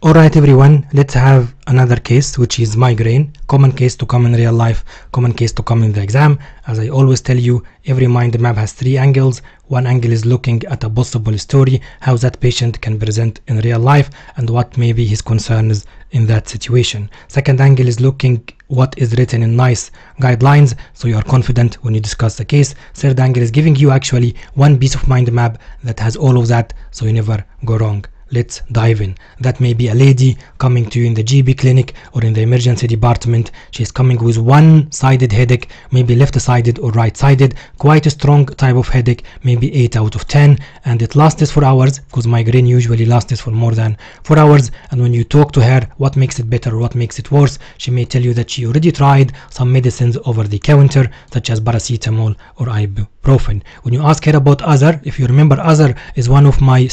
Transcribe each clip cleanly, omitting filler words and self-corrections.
Alright everyone, let's have another case, which is migraine. Common case to come in real life, common case to come in the exam. As I always tell you, every mind map has three angles. One angle is looking at a possible story, how that patient can present in real life and what may be his concerns in that situation. Second angle is looking what is written in nice guidelines, so you are confident when you discuss the case. Third angle is giving you actually one piece of mind map that has all of that, so you never go wrong. Let's dive in. That may be a lady coming to you in the GB clinic or in the emergency department. She's coming with one-sided headache, maybe left-sided or right-sided, quite a strong type of headache, maybe 8 out of 10, and it lasts for hours, because migraine usually lasts for more than 4 hours. And when you talk to her what makes it better or what makes it worse, she may tell you that she already tried some medicines over the counter, such as paracetamol or ibuprofen. When you ask her about other, if you remember, other is one of my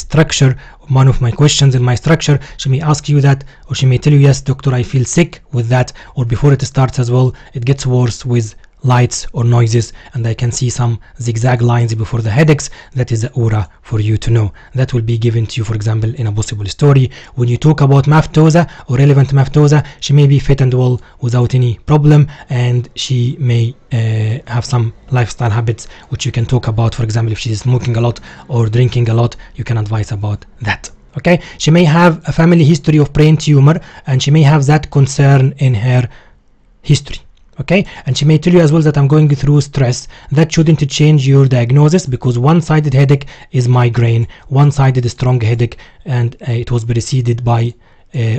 questions in my structure, she may ask you that, or she may tell you, yes doctor, I feel sick with that, or before it starts as well, it gets worse with lights or noises, and I can see some zigzag lines before the headaches. That is the aura for you to know. That will be given to you, for example, in a possible story. When you talk about maftosa or relevant maftosa, she may be fit and well without any problem, and she may have some lifestyle habits which you can talk about. For example, if she's smoking a lot or drinking a lot, you can advise about that. Okay, she may have a family history of brain tumor, and she may have that concern in her history. Okay, and she may tell you as well that I'm going through stress. That shouldn't change your diagnosis, because one-sided headache is migraine, one-sided strong headache, and it was preceded by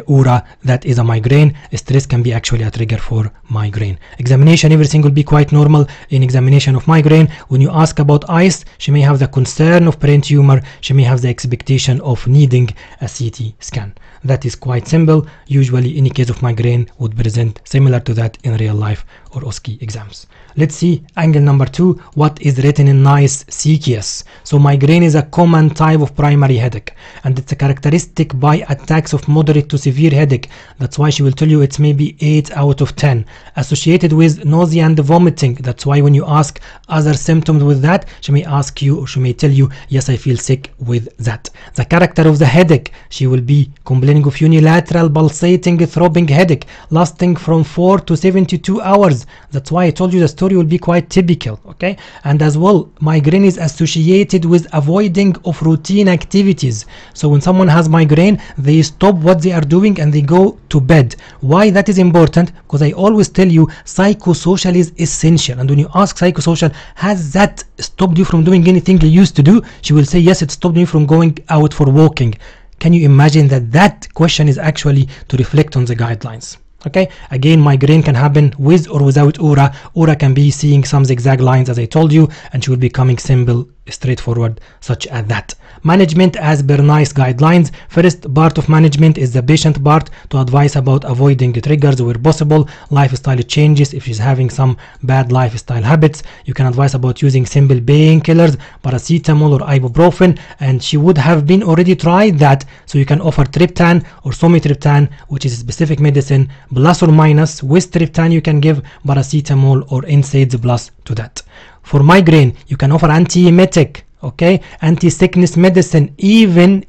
aura, that is a migraine. Stress can be actually a trigger for migraine. Examination, everything will be quite normal in examination of migraine. When you ask about eyes, she may have the concern of brain tumor, she may have the expectation of needing a CT scan. That is quite simple. Usually any case of migraine would present similar to that in real life or OSCE exams. Let's see angle number 2, what is written in nice CKS. So migraine is a common type of primary headache, and it's a characteristic by attacks of moderate to severe headache. That's why she will tell you it's maybe 8 out of 10, associated with nausea and vomiting. That's why when you ask other symptoms with that, she may ask you, or she may tell you, yes, I feel sick with that. The character of the headache, she will be complaining of unilateral pulsating throbbing headache lasting from 4 to 72 hours. That's why I told you the story will be quite typical. Okay, and as well, migraine is associated with avoiding of routine activities. So when someone has migraine, they stop what they are doing and they go to bed. Why that is important? Because I always tell you psychosocial is essential, and when you ask psychosocial, has that stopped you from doing anything you used to do, she will say yes, it stopped me from going out for walking. Can you imagine that that question is actually to reflect on the guidelines? Okay, again, migraine can happen with or without aura. Aura can be seeing some zigzag lines, as I told you, and she will be coming simple, straightforward, such as that. Management as per NICE guidelines. First part of management is the patient part, to advise about avoiding triggers where possible, lifestyle changes. If she's having some bad lifestyle habits, you can advise about using simple painkillers, paracetamol or ibuprofen, and she would have been already tried that, so you can offer triptan or sumatriptan, which is a specific medicine, plus or minus. With triptan you can give paracetamol or NSAIDs plus to that. For migraine, you can offer antiemetic, okay, anti-sickness medicine, even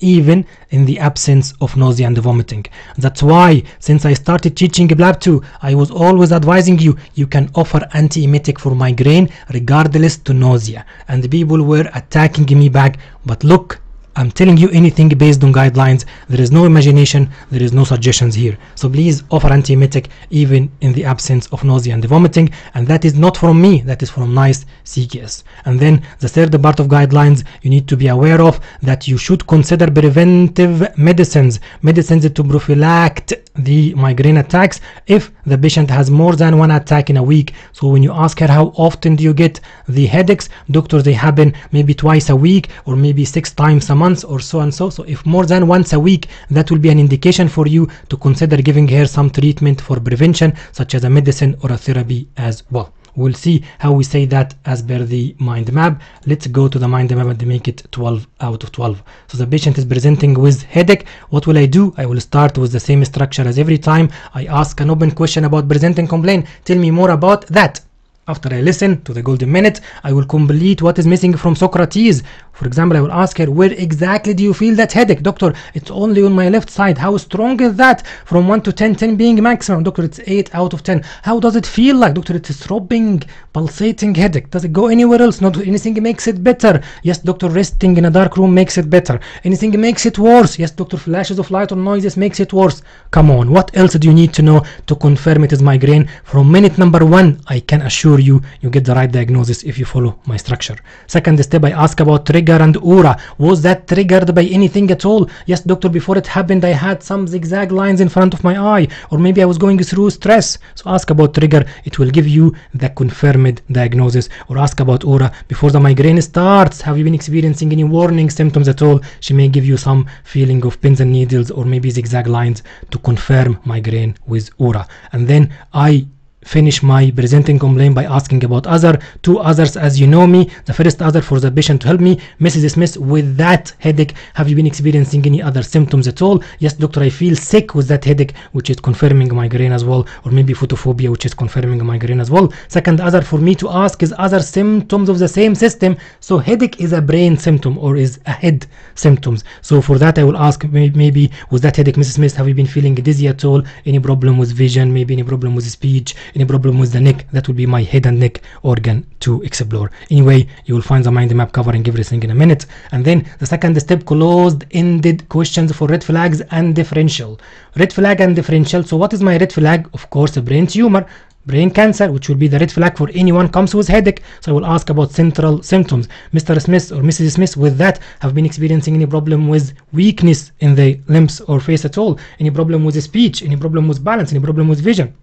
in the absence of nausea and vomiting. That's why since I started teaching Plab2, I was always advising you, you can offer antiemetic for migraine regardless to nausea. And the people were attacking me back, but look, I'm telling you anything based on guidelines. There is no imagination, there is no suggestions here. So please offer antiemetic even in the absence of nausea and vomiting. And that is not from me, that is from NICE CKS. And then the third part of guidelines you need to be aware of, that you should consider preventive medicines to prophylact the migraine attacks if the patient has more than one attack in a week. So when you ask her how often do you get the headaches, doctor, they happen maybe twice a week or maybe 6 times a month or so and so. So if more than once a week, that will be an indication for you to consider giving her some treatment for prevention, such as a medicine or a therapy as well. We'll see how we say that as per the mind map. Let's go to the mind map and make it 12 out of 12. So the patient is presenting with headache. What will I do? I will start with the same structure as every time. I ask an open question about presenting complaint. Tell me more about that. After I listen to the golden minute, I will complete what is missing from Socrates For example, I will ask her, where exactly do you feel that headache? Doctor, it's only on my left side. How strong is that? From 1 to 10, 10 being maximum. Doctor, it's 8 out of 10. How does it feel like? Doctor, it's a throbbing, pulsating headache. Does it go anywhere else? Not anything makes it better. Yes, doctor, resting in a dark room makes it better. Anything makes it worse? Yes, doctor, flashes of light or noises makes it worse. Come on, what else do you need to know to confirm it is migraine? From minute number 1, I can assure you, you get the right diagnosis if you follow my structure. Second step, I ask about trigger and aura. Was that triggered by anything at all? Yes, doctor, before it happened, I had some zigzag lines in front of my eye, or maybe I was going through stress. So ask about trigger, it will give you the confirmed diagnosis. Or ask about aura. Before the migraine starts, have you been experiencing any warning symptoms at all? She may give you some feeling of pins and needles or maybe zigzag lines to confirm migraine with aura. And then I finish my presenting complaint by asking about other. 2 others, as you know me. The first other for the patient to help me. Mrs. Smith, with that headache, have you been experiencing any other symptoms at all? Yes, doctor, I feel sick with that headache, which is confirming migraine as well, or maybe photophobia, which is confirming migraine as well. Second other for me to ask is other symptoms of the same system. So headache is a brain symptom or is a head symptoms. So for that I will ask, maybe with that headache, Mrs. Smith, have you been feeling dizzy at all? Any problem with vision? Maybe any problem with speech? Any problem with the neck? That will be my head and neck organ to explore. Anyway, you will find the mind map covering everything in a minute. And then the second step, closed-ended questions for red flags and differential. Red flag and differential. So what is my red flag? Of course, a brain tumor, brain cancer, which will be the red flag for anyone comes with headache. So I will ask about central symptoms. Mr. Smith or Mrs. Smith, with that, have been experiencing any problem with weakness in the limbs or face at all? Any problem with speech? Any problem with balance? Any problem with vision?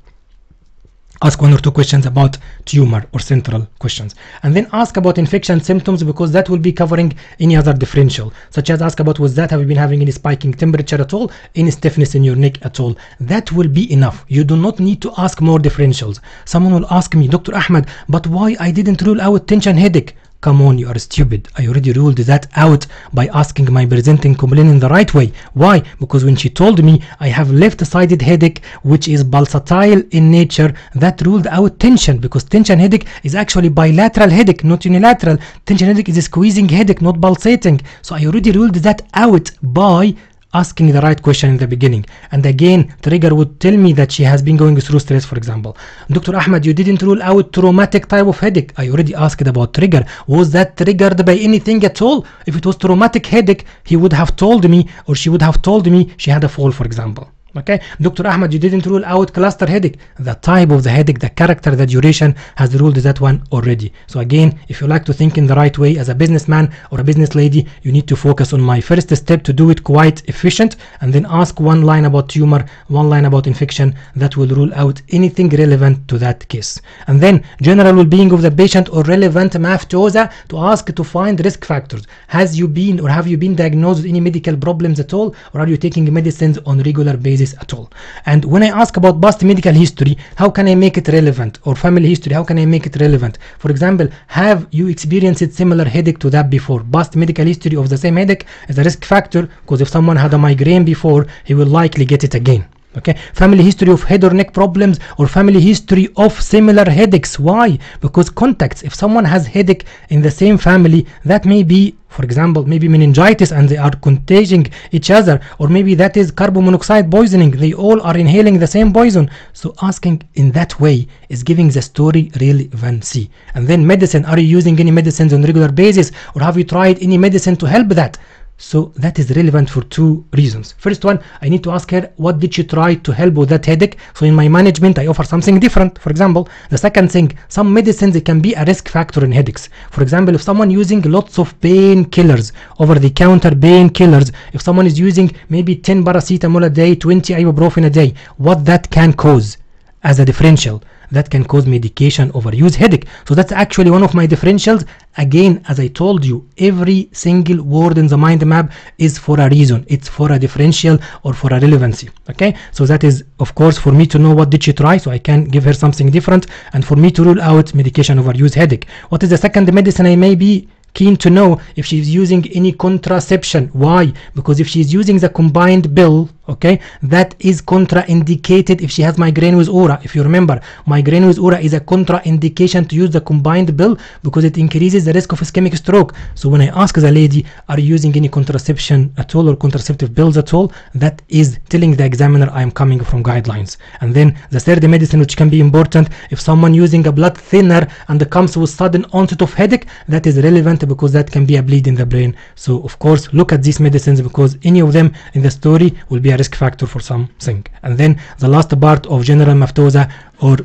Ask 1 or 2 questions about tumor or central questions, and then ask about infection symptoms, because that will be covering any other differential, such as ask about, was that, have you been having any spiking temperature at all, any stiffness in your neck at all? That will be enough. You do not need to ask more differentials. Someone will ask me, Dr. Ahmed, but why I didn't rule out tension headache? Come on, you are stupid. I already ruled that out by asking my presenting complaint in the right way. Why? Because when she told me I have left-sided headache, which is pulsatile in nature, that ruled out tension, because tension headache is actually bilateral headache, not unilateral. Tension headache is a squeezing headache, not pulsating. So I already ruled that out by asking the right question in the beginning. And again, trigger would tell me that she has been going through stress, for example. Dr. Ahmed, you didn't rule out traumatic type of headache. I already asked about trigger. Was that triggered by anything at all? If it was traumatic headache, he would have told me, or she would have told me she had a fall, for example. Okay, Dr. Ahmed, you didn't rule out cluster headache. The type of the headache, the character, the duration has ruled that one already. So again, if you like to think in the right way as a businessman or a business lady, you need to focus on my first step to do it quite efficient, and then ask 1 line about tumor, 1 line about infection. That will rule out anything relevant to that case. And then general well-being of the patient or relevant maftosa, to ask to find risk factors. Has you been or have you been diagnosed with any medical problems at all, or are you taking medicines on regular basis at all? And when I ask about past medical history, how can I make it relevant? Or family history, how can I make it relevant? For example, have you experienced similar headache to that before? Past medical history of the same headache is a risk factor, because if someone had a migraine before, he will likely get it again. Okay, family history of head or neck problems, or family history of similar headaches. Why? Because contacts. If someone has headache in the same family, that may be, for example, maybe meningitis and they are contagious each other, or maybe that is carbon monoxide poisoning. They all are inhaling the same poison. So asking in that way is giving the story relevancy. And then medicine. Are you using any medicines on regular basis, or have you tried any medicine to help that? So that is relevant for 2 reasons. First one, I need to ask her, what did she try to help with that headache? So in my management, I offer something different, for example. The second thing, some medicines can be a risk factor in headaches. For example, if someone using lots of painkillers, over-the-counter painkillers, if someone is using maybe 10 paracetamol a day, 20 ibuprofen a day, what that can cause as a differential? That can cause medication overuse headache. So that's actually one of my differentials. Again, as I told you, every single word in the mind map is for a reason. It's for a differential or for a relevancy. Okay, so that is, of course, for me to know what did she try, so I can give her something different, and for me to rule out medication overuse headache. What is the second medicine I may be keen to know? If she's using any contraception. Why? Because if she's using the combined pill, Okay, that is contraindicated if she has migraine with aura. If you remember, migraine with aura is a contraindication to use the combined pill because it increases the risk of ischemic stroke. So when I ask the lady, are you using any contraception at all or contraceptive pills at all, that is telling the examiner I am coming from guidelines. And then the third medicine, which can be important, if someone using a blood thinner and comes with sudden onset of headache, that is relevant because that can be a bleed in the brain. So of course look at these medicines because any of them in the story will be a risk factor for something. And then the last part of general maftosa or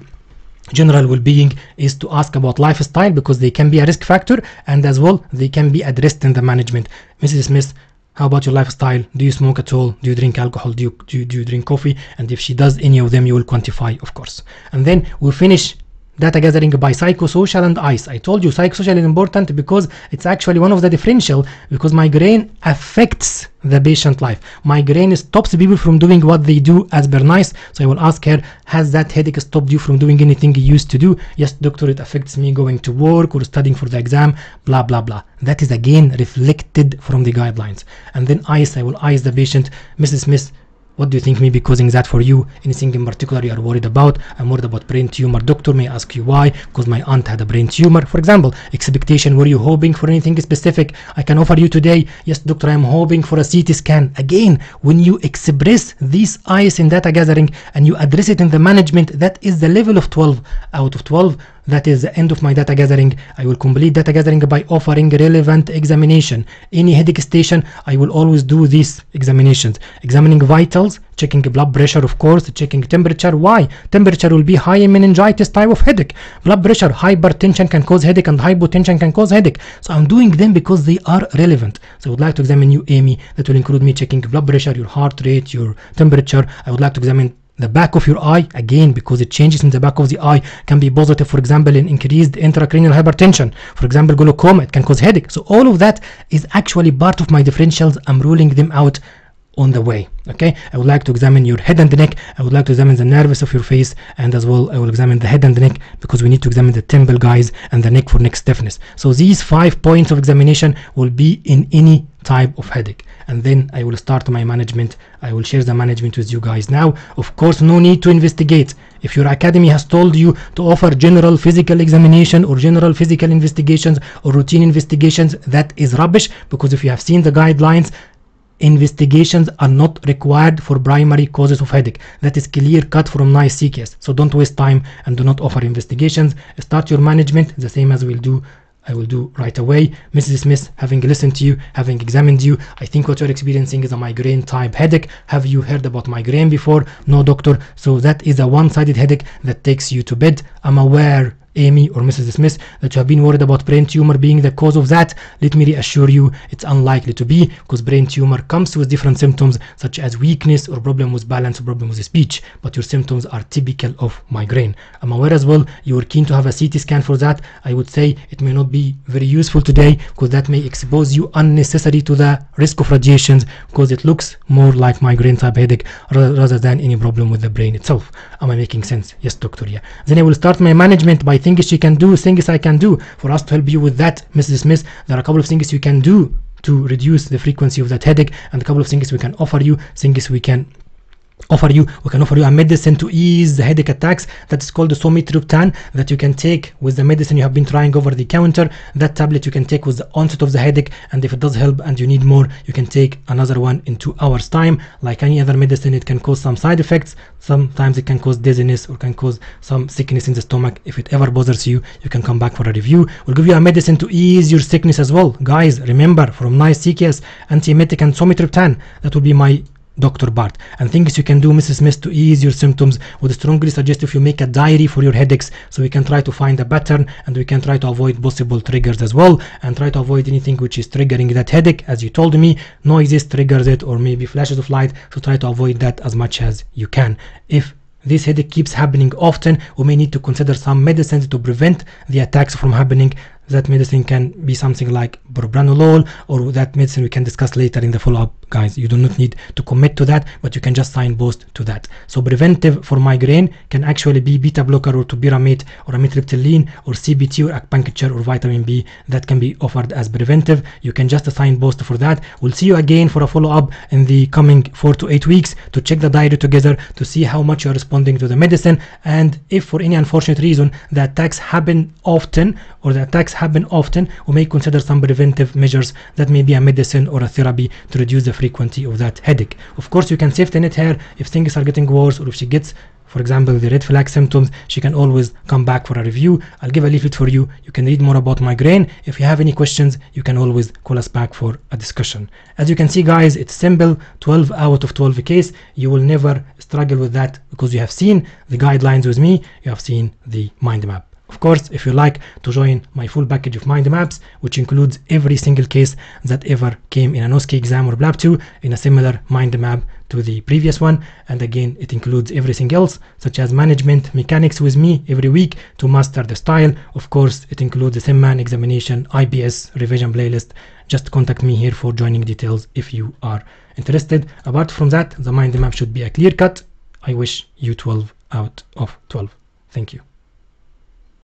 general well-being is to ask about lifestyle because they can be a risk factor and as well they can be addressed in the management. Mrs. Smith, how about your lifestyle? Do you smoke at all? Do you drink alcohol? Do you drink coffee? And if she does any of them, you will quantify, of course. And then we'll finish data gathering by psychosocial and ICE. I told you psychosocial is important because it's actually one of the differential, because migraine affects the patient life. Migraine stops people from doing what they do as per NICE. So I will ask her, has that headache stopped you from doing anything you used to do? Yes, doctor, it affects me going to work or studying for the exam, blah, blah, blah. That is again reflected from the guidelines. And then ICE, I will ICE the patient. Mrs. Smith, what do you think may be causing that for you? Anything in particular you are worried about? I'm worried about brain tumor. Doctor, may I ask you why? Because my aunt had a brain tumor. For example, expectation, were you hoping for anything specific I can offer you today? Yes, doctor, I'm hoping for a CT scan. Again, when you express these eyes in data gathering and you address it in the management, that is the level of 12 out of 12. That is the end of my data gathering. I will complete data gathering by offering relevant examination. Any headache station, I will always do these examinations. Examining vitals, checking blood pressure, of course, checking temperature. Why? Temperature will be high in meningitis type of headache. Blood pressure, hypertension can cause headache and hypotension can cause headache. So I'm doing them because they are relevant. So I would like to examine you, Amy. That will include me checking blood pressure, your heart rate, your temperature. I would like to examine the back of your eye, again, because it changes in the back of the eye can be positive, for example, in increased intracranial hypertension, for example, glaucoma, it can cause headache. So all of that is actually part of my differentials. I'm ruling them out on the way. Okay, I would like to examine your head and neck. I would like to examine the nerves of your face, and as well I will examine the head and the neck because we need to examine the temple, guys, and the neck for neck stiffness. So these 5 points of examination will be in any type of headache, and then I will start my management. I will share the management with you guys. Now, of course, no need to investigate. If your academy has told you to offer general physical examination or general physical investigations or routine investigations, that is rubbish, because if you have seen the guidelines, investigations are not required for primary causes of headache. That is clear cut from NICE CKS. So don't waste time and do not offer investigations. Start your management the same as I will do right away. Mrs. Smith, having listened to you, having examined you, I think what you're experiencing is a migraine type headache. Have you heard about migraine before? No, doctor. So that is a one-sided headache that takes you to bed. I'm aware, Amy or Mrs. Smith, that you have been worried about brain tumor being the cause of that. Let me reassure you, it's unlikely to be, because brain tumor comes with different symptoms such as weakness or problem with balance or problem with speech, but your symptoms are typical of migraine. I'm aware as well you are keen to have a CT scan for that. I would say it may not be very useful today because that may expose you unnecessarily to the risk of radiations, because it looks more like migraine type headache rather than any problem with the brain itself. Am I making sense? Yes, doctor. Yeah. Then I will start my management by things she can do, things I can do for us to help you with that, Mrs. Smith. There are a couple of things you can do to reduce the frequency of that headache, and a couple of things we can offer you. We can offer you a medicine to ease the headache attacks that is called the somitriptan, that you can take with the medicine you have been trying over the counter. That tablet you can take with the onset of the headache, and if it does help and you need more, you can take another one in 2 hours time. Like any other medicine, it can cause some side effects. Sometimes it can cause dizziness or can cause some sickness in the stomach. If it ever bothers you, you can come back for a review. We'll give you a medicine to ease your sickness as well. Guys, remember, from NICE CKS, antiemetic and somitriptan, that will be my Dr. Bart. And things you can do, Mrs. Smith, to ease your symptoms, would strongly suggest if you make a diary for your headaches, so we can try to find a pattern and we can try to avoid possible triggers as well, and try to avoid anything which is triggering that headache. As you told me, noises triggers it, or maybe flashes of light, so try to avoid that as much as you can. If this headache keeps happening often, we may need to consider some medicines to prevent the attacks from happening. that medicine can be something like propranolol, or that medicine we can discuss later in the follow-up, guys. You do not need to commit to that, but you can just signpost to that. So preventive for migraine can actually be beta blocker or topiramate or amitriptyline or CBT or acupuncture or vitamin B. That can be offered as preventive. You can just signpost for that. We'll see you again for a follow-up in the coming 4 to 8 weeks to check the diary together to see how much you're responding to the medicine, and if for any unfortunate reason the attacks happen often, we may consider some preventive measures that may be a medicine or a therapy to reduce the frequency of that headache. Of course, you can safety net her if things are getting worse, or if she gets, for example, the red flag symptoms, she can always come back for a review. I'll give a leaflet for you. You can read more about migraine. If you have any questions, you can always call us back for a discussion. As you can see, guys, it's simple. 12 out of 12 case. You will never struggle with that because you have seen the guidelines with me. You have seen the mind map. Of course, if you like to join my full package of mind maps, which includes every single case that ever came in an OSCE exam or Plab2 in a similar mind map to the previous one, and again it includes everything else such as management mechanics with me every week to master the style. Of course, it includes the SIMMAN examination, IBS revision playlist. Just contact me here for joining details if you are interested. Apart from that, the mind map should be a clear cut. I wish you 12 out of 12. Thank you.